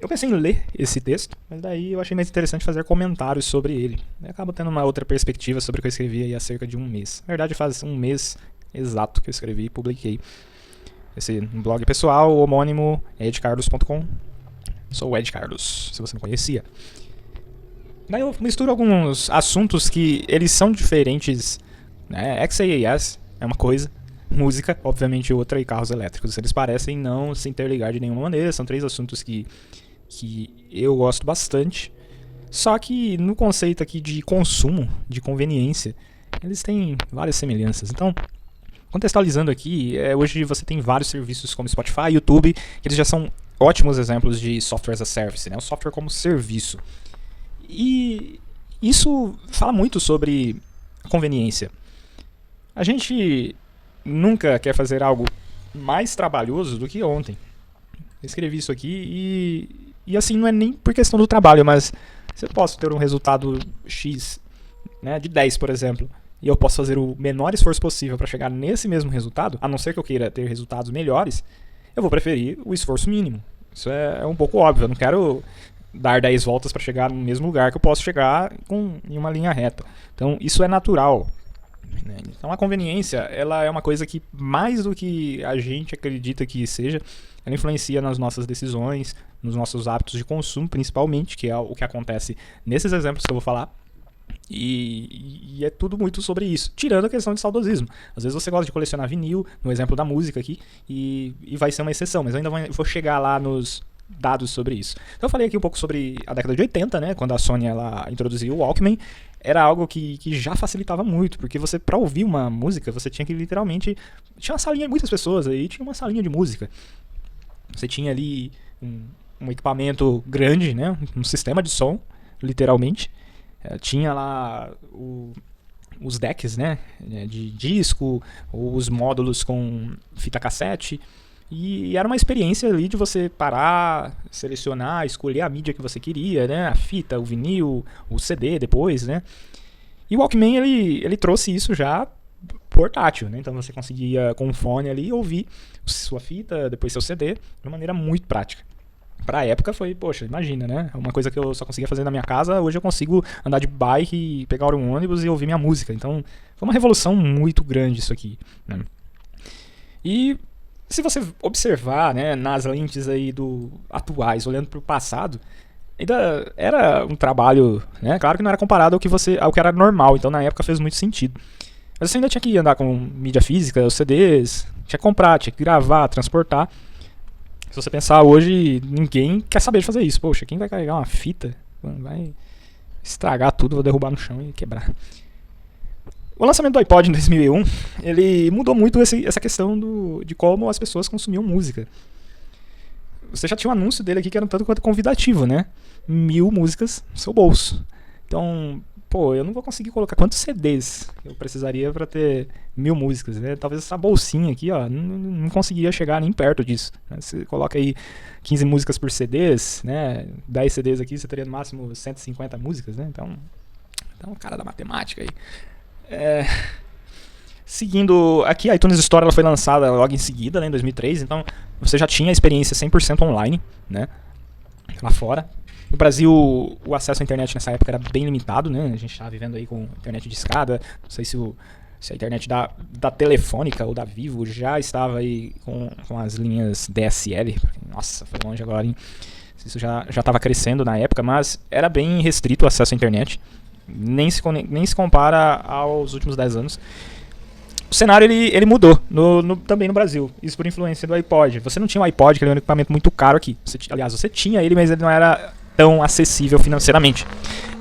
Eu pensei em ler esse texto, mas daí eu achei mais interessante fazer comentários sobre ele. Eu acabo tendo uma outra perspectiva sobre o que eu escrevi aí há cerca de um mês. Na verdade, faz um mês exato que eu escrevi e publiquei esse blog pessoal, homônimo, edcarlos.com. Sou o Ed Carlos, se você não conhecia. Daí eu misturo alguns assuntos que eles são diferentes, né? XaaS é uma coisa, música, obviamente outra, e carros elétricos. Eles parecem não se interligar de nenhuma maneira, são três assuntos que eu gosto bastante. Só que no conceito aqui de consumo, de conveniência, eles têm várias semelhanças. Então, contextualizando aqui, hoje você tem vários serviços como Spotify, YouTube, que eles já são ótimos exemplos de software as a service, né? O software como serviço. E isso fala muito sobre conveniência. A gente nunca quer fazer algo mais trabalhoso do que ontem. Eu escrevi isso aqui e assim, não é nem por questão do trabalho, mas se eu posso ter um resultado X, né, de 10, por exemplo, e eu posso fazer o menor esforço possível para chegar nesse mesmo resultado, a não ser que eu queira ter resultados melhores, eu vou preferir o esforço mínimo. Isso é um pouco óbvio. Eu não quero dar 10 voltas para chegar no mesmo lugar que eu posso chegar em uma linha reta. Então, isso é natural. Então, a conveniência, ela é uma coisa que, mais do que a gente acredita que seja, ela influencia nas nossas decisões, nos nossos hábitos de consumo, principalmente, que é o que acontece nesses exemplos que eu vou falar. E é tudo muito sobre isso, tirando a questão de saudosismo. Às vezes você gosta de colecionar vinil, no exemplo da música aqui, e vai ser uma exceção, mas eu ainda vou chegar lá nos dados sobre isso. Então eu falei aqui um pouco sobre a década de 80, né, quando a Sony ela introduziu o Walkman. Era algo que já facilitava muito, porque você, pra ouvir uma música, você tinha que literalmente... Tinha uma salinha, muitas pessoas aí, tinha uma salinha de música. Você tinha ali um equipamento grande, né, um sistema de som, literalmente. Tinha lá os decks, né, de disco, os módulos com fita cassete, e era uma experiência ali de você parar, selecionar, escolher a mídia que você queria, né, a fita, o vinil, o CD depois, né. E o Walkman ele trouxe isso já portátil, né, então você conseguia com um fone ali ouvir sua fita, depois seu CD, de uma maneira muito prática. Pra época foi, poxa, imagina, né? Uma coisa que eu só conseguia fazer na minha casa, hoje eu consigo andar de bike e pegar um ônibus e ouvir minha música. Então, foi uma revolução muito grande isso aqui, né? E se você observar, né, nas lentes aí atuais, olhando pro passado, ainda era um trabalho, né? Claro que não era comparado ao que era normal, então na época fez muito sentido. Mas você ainda tinha que andar com mídia física, os CDs, tinha que comprar, tinha que gravar, transportar. Se você pensar hoje, ninguém quer saber de fazer isso. Poxa, quem vai carregar uma fita? Vai estragar tudo, vou derrubar no chão e quebrar. O lançamento do iPod em 2001, ele mudou muito essa questão de como as pessoas consumiam música. Você já tinha um anúncio dele aqui que era um tanto quanto convidativo, né? 1000 músicas no seu bolso. Então, eu não vou conseguir colocar quantos CDs eu precisaria para ter 1000 músicas, né? Talvez essa bolsinha aqui, ó, não conseguiria chegar nem perto disso, né? Você coloca aí 15 músicas por CDs, né? 10 CDs aqui, você teria no máximo 150 músicas, né? Então cara da matemática aí. Seguindo aqui, a iTunes Store ela foi lançada logo em seguida, né, em 2003, então você já tinha a experiência 100% online, né? Lá fora. No Brasil, o acesso à internet nessa época era bem limitado, né? A gente estava vivendo aí com internet de escada. Não sei se a internet da Telefônica ou da Vivo já estava aí com as linhas DSL. Nossa, foi longe agora, hein? Isso já estava crescendo na época, mas era bem restrito o acesso à internet. Nem se compara aos últimos 10 anos. O cenário ele mudou também no Brasil. Isso por influência do iPod. Você não tinha o iPod, que era um equipamento muito caro aqui. Você tinha ele, mas ele não era tão acessível financeiramente.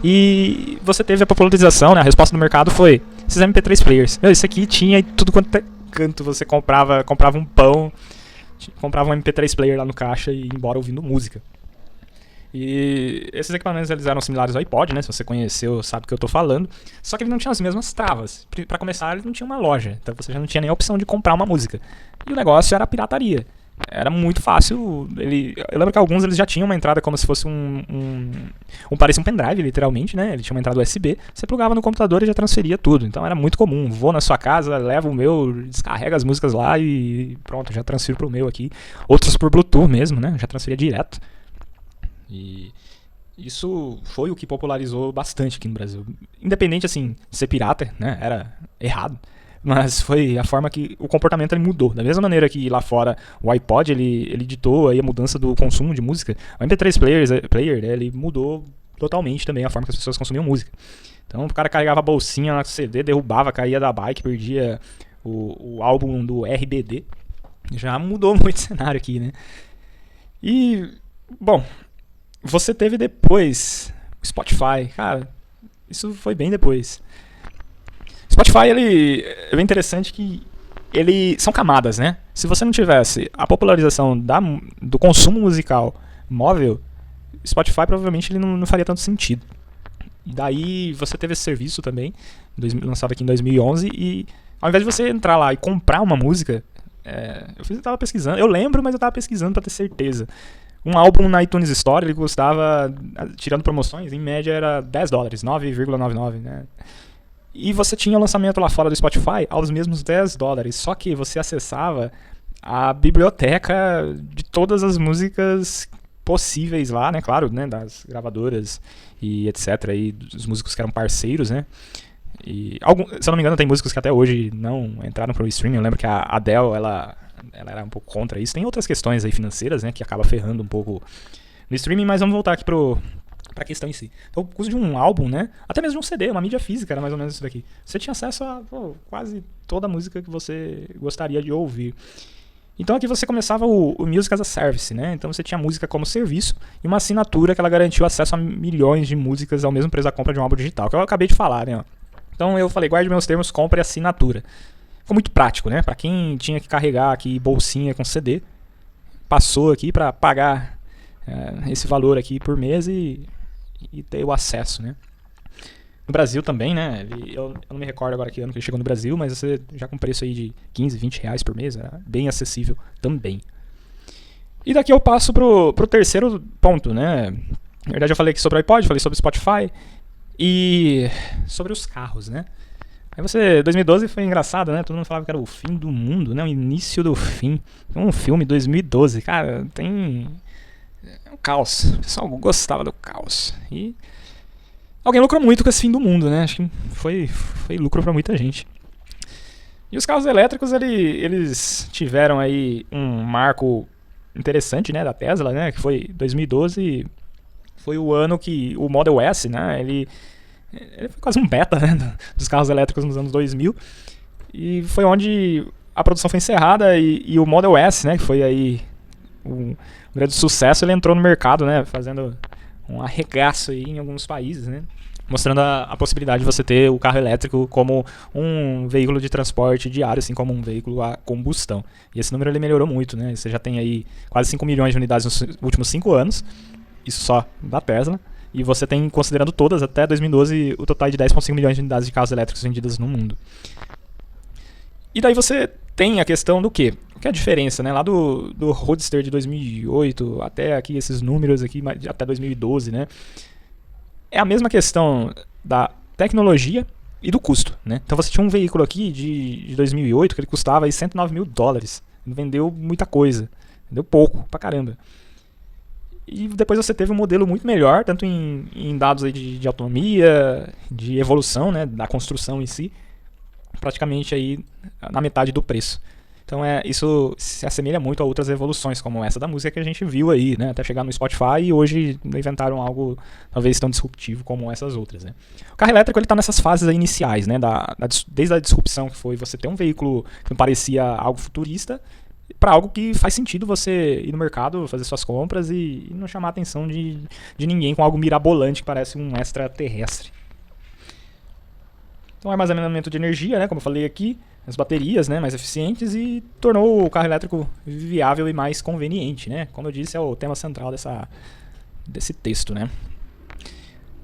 E você teve a popularização, né? A resposta do mercado foi esses MP3 players. Isso aqui tinha tudo quanto é canto. Você comprava um pão, comprava um MP3 player lá no caixa e ia embora ouvindo música. E esses equipamentos eles eram similares ao iPod, né? Se você conheceu, sabe do que eu tô falando. Só que ele não tinha as mesmas travas. Para começar, ele não tinha uma loja. Então você já não tinha nem a opção de comprar uma música. E o negócio era a pirataria. Era muito fácil. Eu lembro que alguns eles já tinham uma entrada como se fosse parecia um pendrive, literalmente, né? Ele tinha uma entrada USB. Você plugava no computador e já transferia tudo. Então era muito comum. Vou na sua casa, levo o meu, descarrega as músicas lá e pronto, já transfiro pro meu aqui. Outros por Bluetooth mesmo, né? Já transferia direto. E isso foi o que popularizou bastante aqui no Brasil. Independente, assim, de ser pirata, né? Era errado. Mas foi a forma que o comportamento ele mudou. Da mesma maneira que lá fora o iPod ele ditou aí a mudança do consumo de música, o MP3 player né, ele mudou totalmente também a forma que as pessoas consumiam música. Então o cara carregava a bolsinha na CD, derrubava, caía da bike, perdia o álbum do RBD. Já mudou muito o cenário aqui, né? E, bom, você teve depois o Spotify. Cara, isso foi bem depois. Spotify, ele é bem interessante que ele são camadas, né? Se você não tivesse a popularização do consumo musical móvel, Spotify provavelmente ele não faria tanto sentido. E daí você teve esse serviço também, lançado aqui em 2011, e ao invés de você entrar lá e comprar uma música, eu tava pesquisando, eu lembro, mas eu tava pesquisando pra ter certeza. Um álbum na iTunes Store, ele custava, tirando promoções, em média era $10, 9,99, né? E você tinha o lançamento lá fora do Spotify aos mesmos $10, só que você acessava a biblioteca de todas as músicas possíveis lá, né? Claro, né? Das gravadoras e etc. E dos músicos que eram parceiros, né? E se eu não me engano, tem músicos que até hoje não entraram pro streaming. Eu lembro que a Adele, ela era um pouco contra isso. Tem outras questões aí financeiras, né? Que acaba ferrando um pouco no streaming, mas vamos voltar aqui pra questão em si. Então, o custo de um álbum, né? Até mesmo de um CD, uma mídia física, era mais ou menos isso daqui. Você tinha acesso a quase toda a música que você gostaria de ouvir. Então aqui você começava o Music as a Service, né? Então você tinha música como serviço e uma assinatura que ela garantiu acesso a milhões de músicas ao mesmo preço da compra de um álbum digital, que eu acabei de falar, né? Então eu falei, guarde meus termos, compre assinatura. Ficou muito prático, né? Pra quem tinha que carregar aqui bolsinha com CD, passou aqui pra pagar esse valor aqui por mês e ter o acesso, né? No Brasil também, né? Eu não me recordo agora que ano que ele chegou no Brasil, mas você já com preço aí de 15, 20 reais por mês, era bem acessível também. E daqui eu passo pro terceiro ponto, né? Na verdade eu falei aqui sobre o iPod, falei sobre o Spotify e sobre os carros, né? Aí 2012 foi engraçado, né? Todo mundo falava que era o fim do mundo, né? O início do fim. Tem um filme 2012, cara, tem um caos. O pessoal gostava do caos. E alguém lucrou muito com esse fim do mundo, né? Acho que foi lucro pra muita gente. E os carros elétricos, eles tiveram aí um marco interessante, né, da Tesla, né, que foi 2012, foi o ano que o Model S, né, ele foi quase um beta, né, dos carros elétricos nos anos 2000, e foi onde a produção foi encerrada e o Model S, né, que foi aí um grande sucesso, ele entrou no mercado, né, fazendo um arregaço aí em alguns países, né, mostrando a possibilidade de você ter o carro elétrico como um veículo de transporte diário, assim como um veículo a combustão. E esse número ele melhorou muito, né? Você já tem aí quase 5 milhões de unidades nos últimos 5 anos, isso só da Tesla, e você tem, considerando todas, até 2012, o total de 10,5 milhões de unidades de carros elétricos vendidas no mundo. E daí você tem a questão do quê? O que é a diferença, né? Lá do Roadster de 2008 até aqui esses números aqui, até 2012, né? É a mesma questão da tecnologia e do custo, né? Então você tinha um veículo aqui de 2008 que ele custava aí $109 mil. Ele vendeu muita coisa, vendeu pouco pra caramba. E depois você teve um modelo muito melhor, tanto em dados aí de autonomia, de evolução, né, da construção em si, praticamente aí na metade do preço. Então isso se assemelha muito a outras evoluções, como essa da música que a gente viu aí, né? Até chegar no Spotify e hoje inventaram algo talvez tão disruptivo como essas outras, né? O carro elétrico ele está nessas fases iniciais, né? Desde a disrupção que foi você ter um veículo que não parecia algo futurista para algo que faz sentido você ir no mercado, fazer suas compras e não chamar a atenção de ninguém com algo mirabolante que parece um extraterrestre. Então, armazenamento de energia, né? Como eu falei aqui, as baterias, né, mais eficientes e tornou o carro elétrico viável e mais conveniente, né? Como eu disse, é o tema central desse texto, né?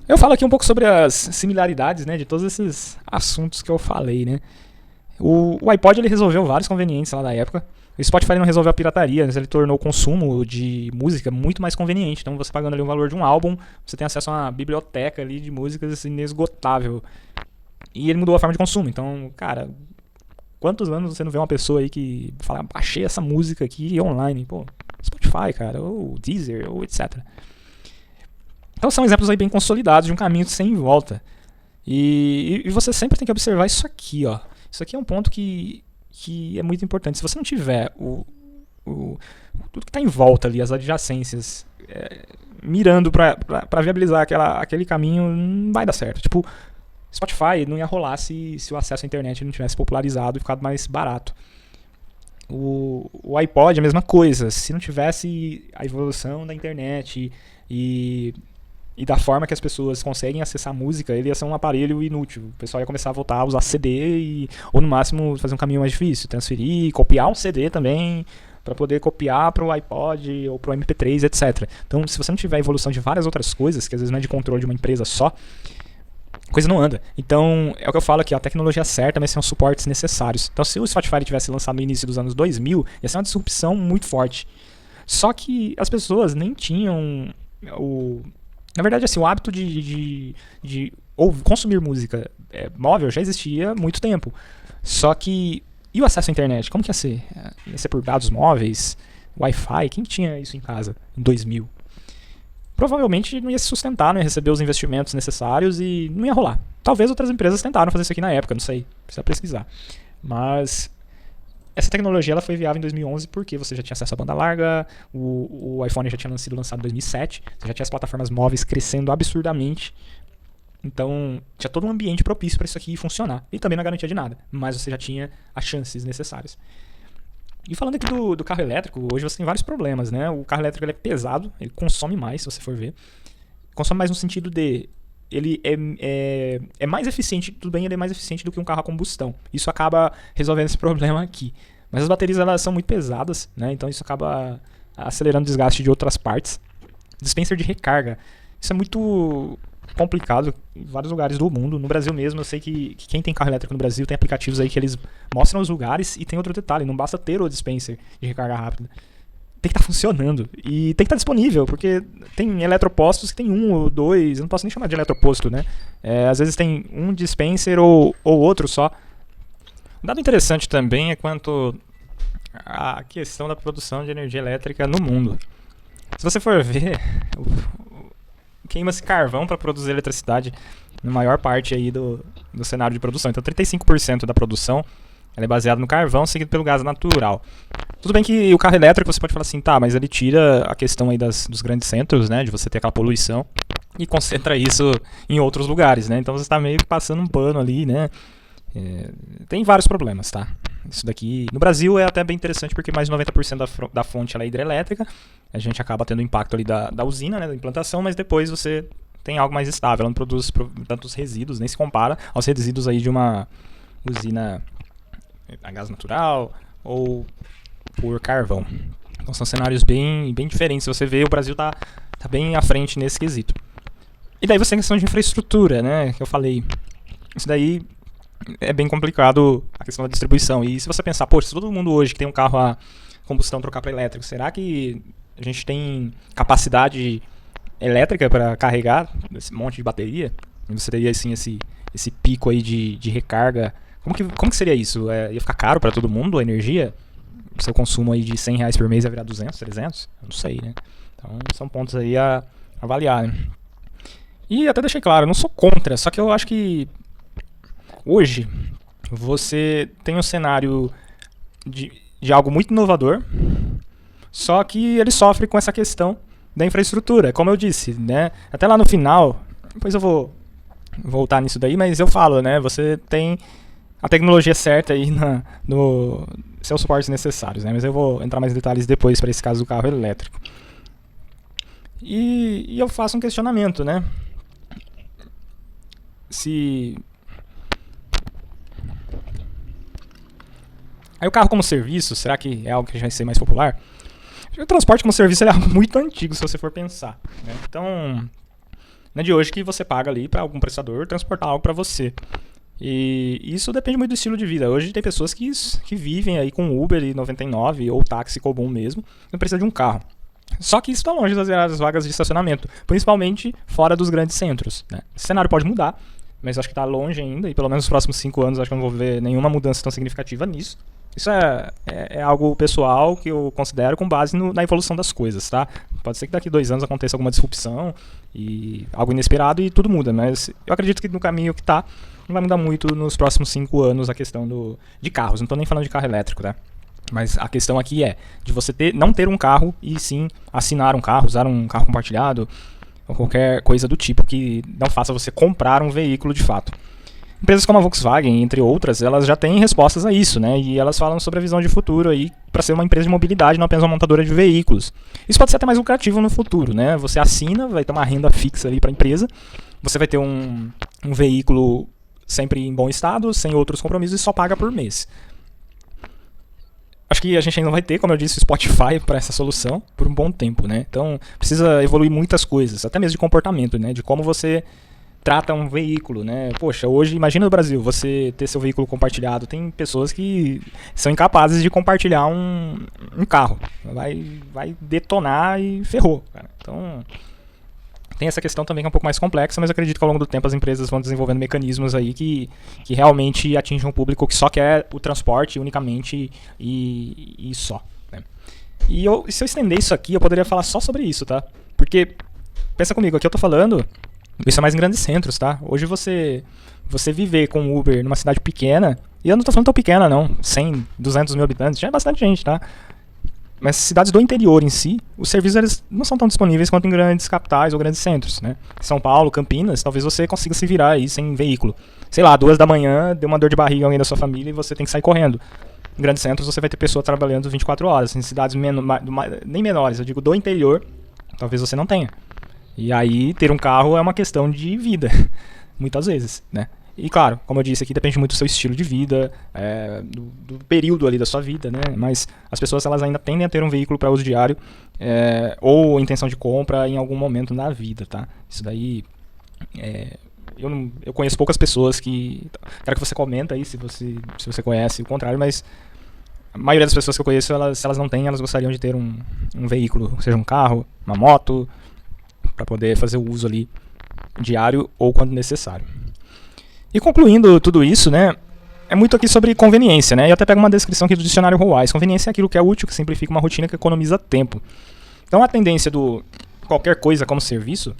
Eu falo aqui um pouco sobre as similaridades, né, de todos esses assuntos que eu falei, né? O iPod ele resolveu vários convenientes lá da época. O Spotify não resolveu a pirataria, mas ele tornou o consumo de música muito mais conveniente. Então, você pagando ali o valor de um álbum, você tem acesso a uma biblioteca ali de músicas inesgotável. E ele mudou a forma de consumo. Então, cara, quantos anos você não vê uma pessoa aí que fala, baixei essa música aqui online, pô, Spotify, cara, ou Deezer, ou etc. Então são exemplos aí bem consolidados de um caminho sem volta. E você sempre tem que observar isso aqui, ó. Isso aqui é um ponto que é muito importante. Se você não tiver tudo que está em volta ali, as adjacências, mirando para viabilizar aquele caminho, não vai dar certo. Tipo, Spotify não ia rolar se o acesso à internet não tivesse popularizado e ficado mais barato. O iPod é a mesma coisa. Se não tivesse a evolução da internet e da forma que as pessoas conseguem acessar música, ele ia ser um aparelho inútil. O pessoal ia começar a voltar a usar CD ou no máximo fazer um caminho mais difícil, transferir, copiar um CD também para poder copiar para o iPod ou para o MP3, etc. Então, se você não tiver a evolução de várias outras coisas, que às vezes não é de controle de uma empresa só, a coisa não anda. Então, é o que eu falo aqui, a tecnologia certa, mas são suportes necessários. Então, se o Spotify tivesse lançado no início dos anos 2000, ia ser uma disrupção muito forte. Só que as pessoas nem tinham na verdade, assim, o hábito de consumir música móvel já existia há muito tempo. Só que, e o acesso à internet? Como que ia ser? Ia ser por dados móveis, Wi-Fi? Quem tinha isso em casa em 2000? Provavelmente não ia se sustentar, não ia receber os investimentos necessários e não ia rolar. Talvez outras empresas tentaram fazer isso aqui na época, não sei, precisa pesquisar. Mas essa tecnologia ela foi viável em 2011 porque você já tinha acesso à banda larga, o iPhone já tinha sido lançado em 2007, você já tinha as plataformas móveis crescendo absurdamente. Então, tinha todo um ambiente propício para isso aqui funcionar. E também não garantia de nada, mas você já tinha as chances necessárias. E falando aqui do carro elétrico, hoje você tem vários problemas, né? O carro elétrico ele é pesado, ele consome mais, se você for ver. Consome mais no sentido de ele é mais eficiente, tudo bem, ele é mais eficiente do que um carro a combustão. Isso acaba resolvendo esse problema aqui. Mas as baterias elas são muito pesadas, né? Então isso acaba acelerando o desgaste de outras partes. Dispenser de recarga. Isso é muito complicado em vários lugares do mundo. No Brasil mesmo, eu sei que quem tem carro elétrico no Brasil tem aplicativos aí que eles mostram os lugares e tem outro detalhe, não basta ter o dispenser de recarga rápida. Tem que estar funcionando e tem que estar disponível, porque tem eletropostos que tem um ou dois, eu não posso nem chamar de eletroposto, né? Às vezes tem um dispenser ou outro só. Um dado interessante também é quanto à questão da produção de energia elétrica no mundo. Se você for ver, queima-se carvão para produzir eletricidade na maior parte aí do cenário de produção. Então 35% da produção ela é baseada no carvão, seguido pelo gás natural. Tudo bem que o carro elétrico você pode falar assim, tá, mas ele tira a questão aí dos grandes centros, né, de você ter aquela poluição e concentra isso em outros lugares, né? Então você está meio que passando um pano ali, né? Tem vários problemas, tá? Isso daqui, no Brasil é até bem interessante porque mais de 90% da fonte ela é hidrelétrica. A gente acaba tendo impacto ali da usina, né, da implantação, mas depois você tem algo mais estável, ela não produz tantos resíduos, nem se compara aos resíduos aí de uma usina a gás natural ou por carvão. Então são cenários bem diferentes. Se você vê, o Brasil tá bem à frente nesse quesito. E daí você tem a questão de infraestrutura, né, que eu falei. Isso daí é bem complicado, a questão da distribuição. E se você pensar, poxa, se todo mundo hoje que tem um carro a combustão trocar para elétrico, será que a gente tem capacidade elétrica para carregar esse monte de bateria? E você teria assim esse pico aí de recarga. Como que seria isso? Ia ficar caro para todo mundo a energia? O seu consumo aí de R$100 por mês ia virar 200, 300? Eu não sei, né? Então são pontos aí a avaliar, né? E até deixei claro, eu não sou contra, só que eu acho que hoje você tem um cenário de algo muito inovador, só que ele sofre com essa questão da infraestrutura, como eu disse, né? Até lá no final, depois eu vou voltar nisso daí, mas eu falo, né? Você tem a tecnologia certa aí no seus suportes necessários, né? Mas eu vou entrar mais em detalhes depois para esse caso do carro elétrico. E eu faço um questionamento, né? Aí o carro como serviço, será que é algo que vai ser mais popular? O transporte como serviço é algo muito antigo, se você for pensar, né? Então, não é de hoje que você paga ali para algum prestador transportar algo para você. E isso depende muito do estilo de vida. Hoje tem pessoas que vivem aí com Uber e 99 ou táxi comum mesmo, não precisa de um carro. Só que isso está longe das vagas de estacionamento, principalmente fora dos grandes centros, né? Esse cenário pode mudar, mas acho que está longe ainda, e pelo menos nos próximos 5 anos acho que eu não vou ver nenhuma mudança tão significativa nisso. Isso é algo pessoal que eu considero com base na evolução das coisas, tá? Pode ser que daqui 2 anos aconteça alguma disrupção e algo inesperado e tudo muda, mas eu acredito que no caminho que tá, não vai mudar muito nos próximos 5 anos a questão de carros. Não tô nem falando de carro elétrico, tá? Mas a questão aqui é de você não ter um carro e sim assinar um carro, usar um carro compartilhado ou qualquer coisa do tipo que não faça você comprar um veículo de fato. Empresas como a Volkswagen, entre outras, elas já têm respostas a isso, né? E elas falam sobre a visão de futuro aí para ser uma empresa de mobilidade, não apenas uma montadora de veículos. Isso pode ser até mais lucrativo no futuro, né? Você assina, vai ter uma renda fixa ali para a empresa, você vai ter um veículo sempre em bom estado, sem outros compromissos e só paga por mês. Acho que a gente ainda não vai ter, como eu disse, o Spotify para essa solução por um bom tempo, né? Então precisa evoluir muitas coisas, até mesmo de comportamento, né? De como você trata um veículo, né? Poxa, hoje, imagina no Brasil, você ter seu veículo compartilhado. Tem pessoas que são incapazes de compartilhar um carro. Vai detonar e ferrou, cara. Então, tem essa questão também que é um pouco mais complexa, mas eu acredito que ao longo do tempo as empresas vão desenvolvendo mecanismos aí que realmente atingem um público que só quer o transporte unicamente e só, né? E se eu estender isso aqui, eu poderia falar só sobre isso, tá? Porque, pensa comigo, aqui eu tô falando... Isso é mais em grandes centros, tá? Hoje você viver com Uber numa cidade pequena, e eu não tô falando tão pequena não, 100, 200 mil habitantes, já é bastante gente, tá? Mas cidades do interior em si, os serviços eles não são tão disponíveis quanto em grandes capitais ou grandes centros, né? São Paulo, Campinas, talvez você consiga se virar aí sem veículo. Sei lá, 2 da manhã, deu uma dor de barriga em alguém da sua família e você tem que sair correndo. Em grandes centros você vai ter pessoa trabalhando 24 horas. Em cidades nem menores, eu digo do interior, talvez você não tenha. E aí, ter um carro é uma questão de vida, muitas vezes, né? E claro, como eu disse aqui, depende muito do seu estilo de vida, do período ali da sua vida, né? Mas as pessoas elas ainda tendem a ter um veículo para uso diário ou intenção de compra em algum momento na vida, tá? Isso daí, eu conheço poucas pessoas que... Quero que você comenta aí se você conhece o contrário, mas a maioria das pessoas que eu conheço, se elas não têm, elas gostariam de ter um veículo, seja um carro, uma moto, para poder fazer o uso ali diário ou quando necessário. E concluindo tudo isso, né, é muito aqui sobre conveniência, né? Eu até pego uma descrição aqui do dicionário Wise. Conveniência é aquilo que é útil, que simplifica uma rotina, que economiza tempo. Então a tendência do qualquer coisa como serviço,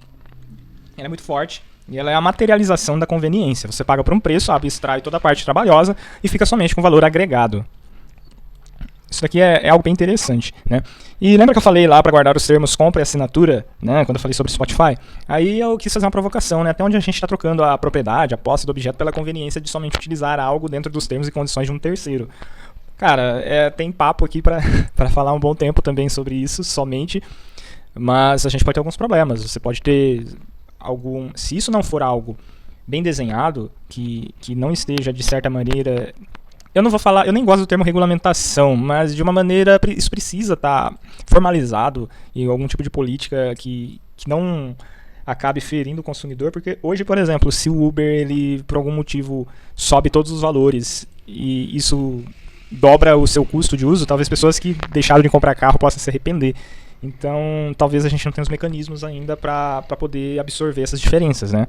ela é muito forte e ela é a materialização da conveniência. Você paga por um preço, abstrai toda a parte trabalhosa e fica somente com valor agregado. Isso daqui é algo bem interessante, né? E lembra que eu falei lá para guardar os termos compra e assinatura, né? Quando eu falei sobre Spotify? Aí eu quis fazer uma provocação, né? Até onde a gente está trocando a propriedade, a posse do objeto pela conveniência de somente utilizar algo dentro dos termos e condições de um terceiro. Cara, tem papo aqui para falar um bom tempo também sobre isso, somente. Mas a gente pode ter alguns problemas. Você pode ter algum... Se isso não for algo bem desenhado, que não esteja de certa maneira... Eu não vou falar, eu nem gosto do termo regulamentação, mas de uma maneira isso precisa estar formalizado em algum tipo de política que não acabe ferindo o consumidor, porque hoje, por exemplo, se o Uber ele por algum motivo sobe todos os valores e isso dobra o seu custo de uso, talvez pessoas que deixaram de comprar carro possam se arrepender. Então, talvez a gente não tenha os mecanismos ainda para poder absorver essas diferenças, né?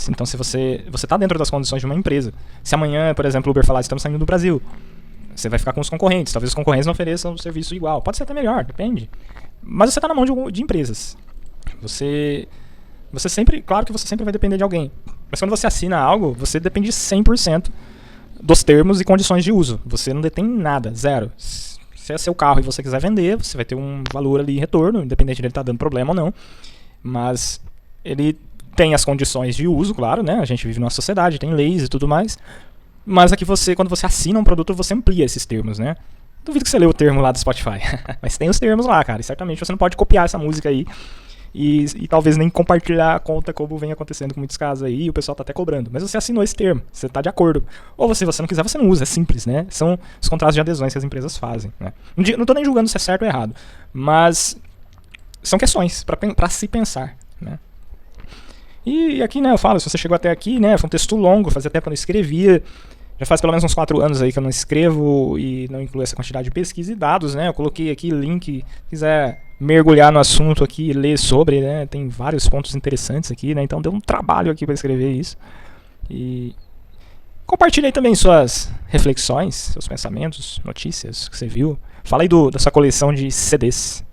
Então, se você está dentro das condições de uma empresa, se amanhã, por exemplo, o Uber falar, estamos saindo do Brasil, você vai ficar com os concorrentes. Talvez os concorrentes não ofereçam um serviço igual. Pode ser até melhor, depende. Mas você está na mão de empresas. Você sempre, claro que você sempre vai depender de alguém. Mas quando você assina algo, você depende 100% dos termos e condições de uso. Você não detém nada, zero. Se é seu carro e você quiser vender, você vai ter um valor ali em retorno, independente dele estar dando problema ou não. Mas ele tem as condições de uso, claro, né? A gente vive numa sociedade, tem leis e tudo mais. Mas aqui quando você assina um produto, você amplia esses termos, né? Duvido que você lê o termo lá do Spotify. Mas tem os termos lá, cara. E certamente você não pode copiar essa música aí e talvez nem compartilhar a conta, como vem acontecendo com muitos casos aí, e o pessoal tá até cobrando. Mas você assinou esse termo, você tá de acordo. Ou se você não quiser, você não usa, é simples, né? São os contratos de adesões que as empresas fazem, né? Não tô nem julgando se é certo ou errado, mas são questões para se pensar, né? E aqui, né, eu falo, se você chegou até aqui, né, foi um texto longo, fazia tempo que eu não escrevia. Já faz pelo menos uns 4 anos aí que eu não escrevo e não incluo essa quantidade de pesquisa e dados, né? Eu coloquei aqui link, se quiser mergulhar no assunto aqui e ler sobre, né? Tem vários pontos interessantes aqui, né? Então deu um trabalho aqui para escrever isso. E Compartilhe aí também suas reflexões, seus pensamentos, notícias que você viu. Fala aí da sua coleção de CDs.